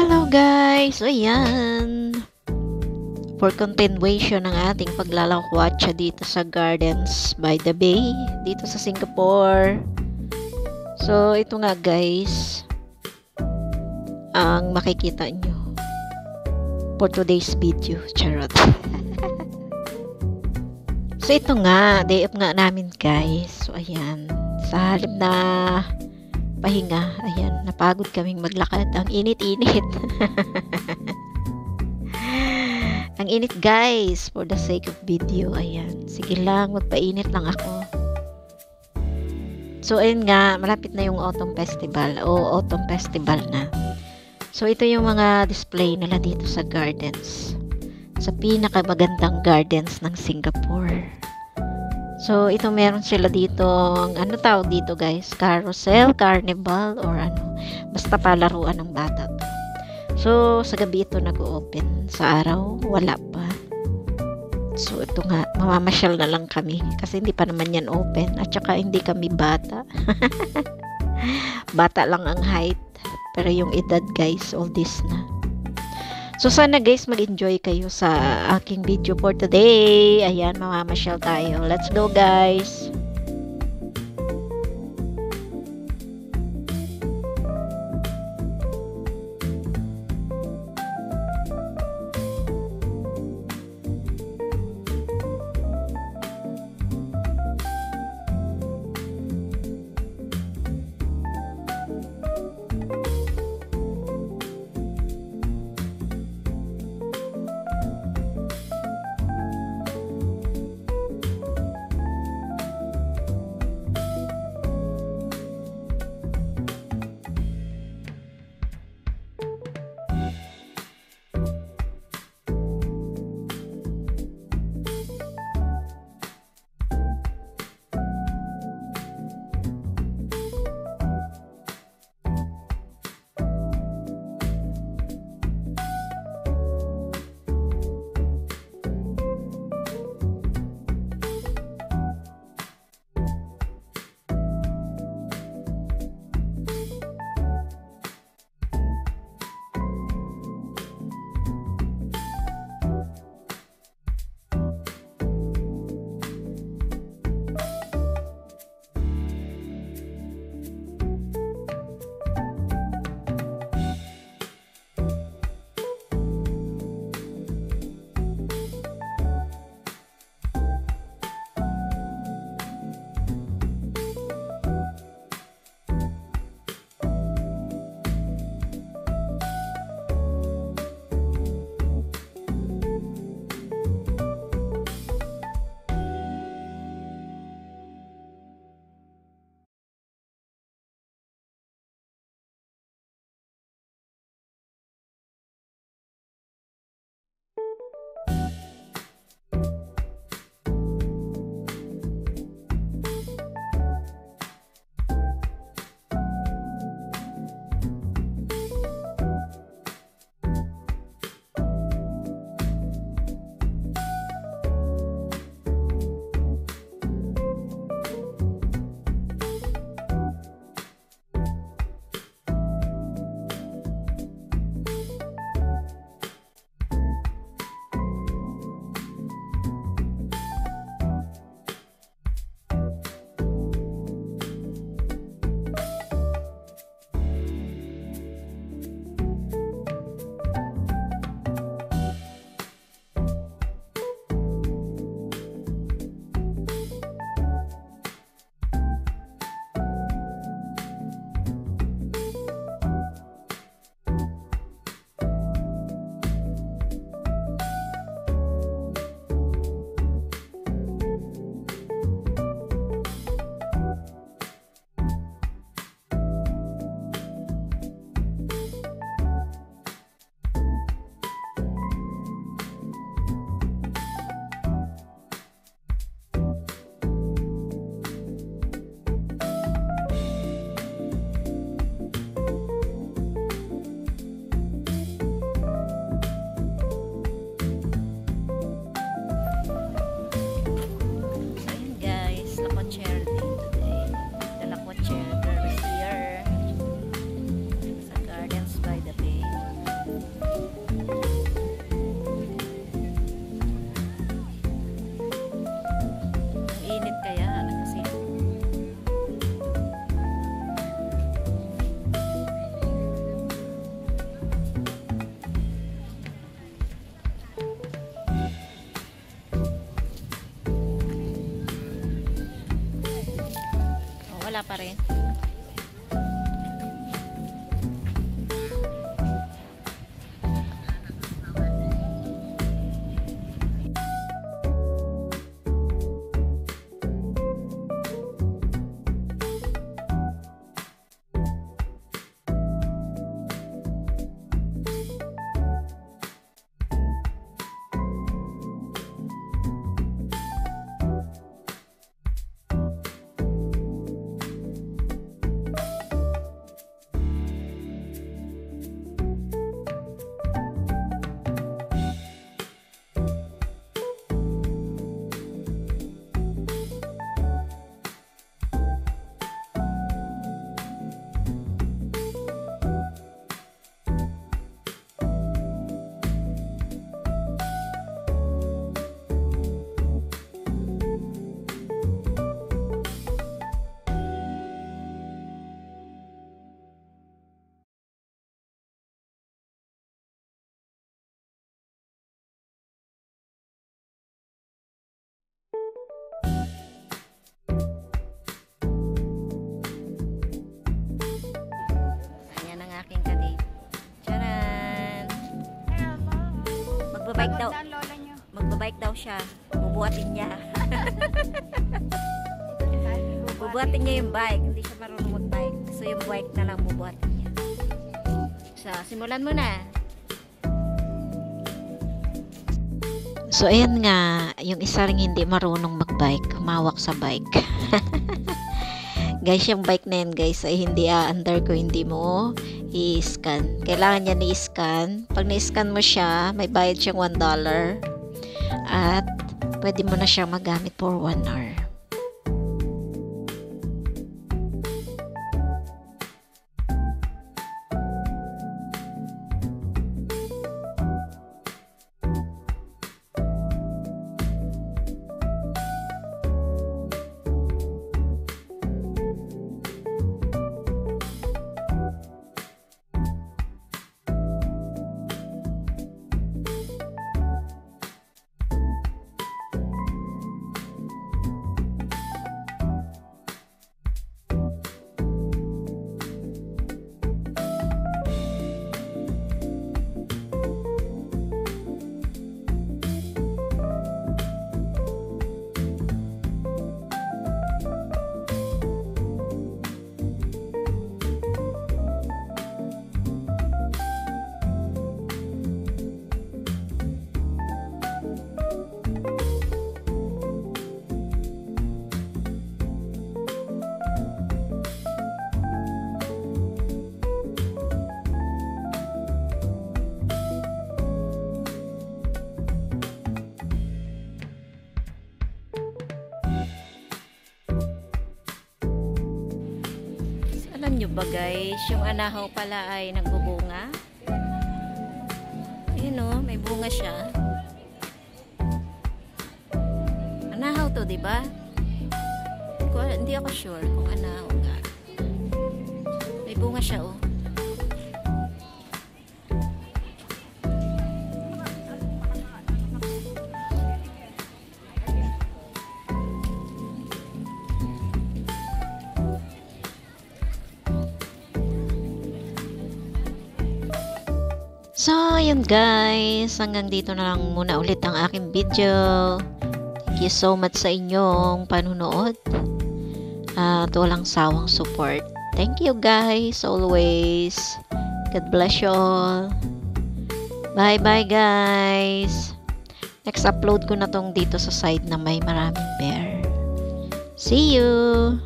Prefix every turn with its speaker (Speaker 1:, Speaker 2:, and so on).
Speaker 1: Hello guys! So ayan, for continuation ng ating paglalakwatsa dito sa Gardens by the Bay, dito sa Singapore. So ito nga guys, ang makikita nyo for today's video. Charot. So ito nga, day off nga namin guys. So ayan, sa halip na pahinga, ayan, napagod kaming maglakad. Ang init-init. Ang init guys, for the sake of video. Ayan, sige lang, magpainit lang ako. So ayun nga, malapit na yung autumn festival o autumn festival na. So ito yung mga display nila dito sa gardens, sa pinakamagandang gardens ng Singapore. So ito meron sila dito, ano tawag dito guys, carousel, carnival, or ano, basta palaruan ng bata. So sa gabi ito nag-open, sa araw wala pa. So ito nga, mamamasyal na lang kami kasi hindi pa naman yan open, at saka hindi kami bata. Bata lang ang height, pero yung edad guys, all this na. So sana guys mag-enjoy kayo sa aking video for today. Ayan, mamamasyal tayo. Let's go guys! Wala pa rin. Ayan ang aking kadate. Charan! Magbabike daw. Magbabike daw siya. Bubuhatin niya. Bubuhatin niya yung bike. Hindi siya marunong mag-bike. So yung bike na lang bubuhatin niya. So, simulan mo na. So, ayan nga, yung isa ring hindi marunong mag-bike, humawak sa bike. Guys, yung bike na yan, guys, ay hindi under ko, hindi mo i-scan. Kailangan niya ni-scan. Pag ni-scan mo siya, may bayad siyang $1. At, pwede mo na siyang magamit for 1 hour. Alam nyo ba guys, yung anahaw pala ay nagbubunga. Ayun o, may bunga siya. Anahaw to, diba? Hindi ako sure kung anahaw nga. May bunga siya o. So, yun guys. Hanggang dito na lang muna ulit ang aking video. Thank you so much sa inyong panunood. At walang sawang support. Thank you guys always. God bless you all. Bye-bye guys. Next upload ko na tong dito sa side na may maraming bear. See you!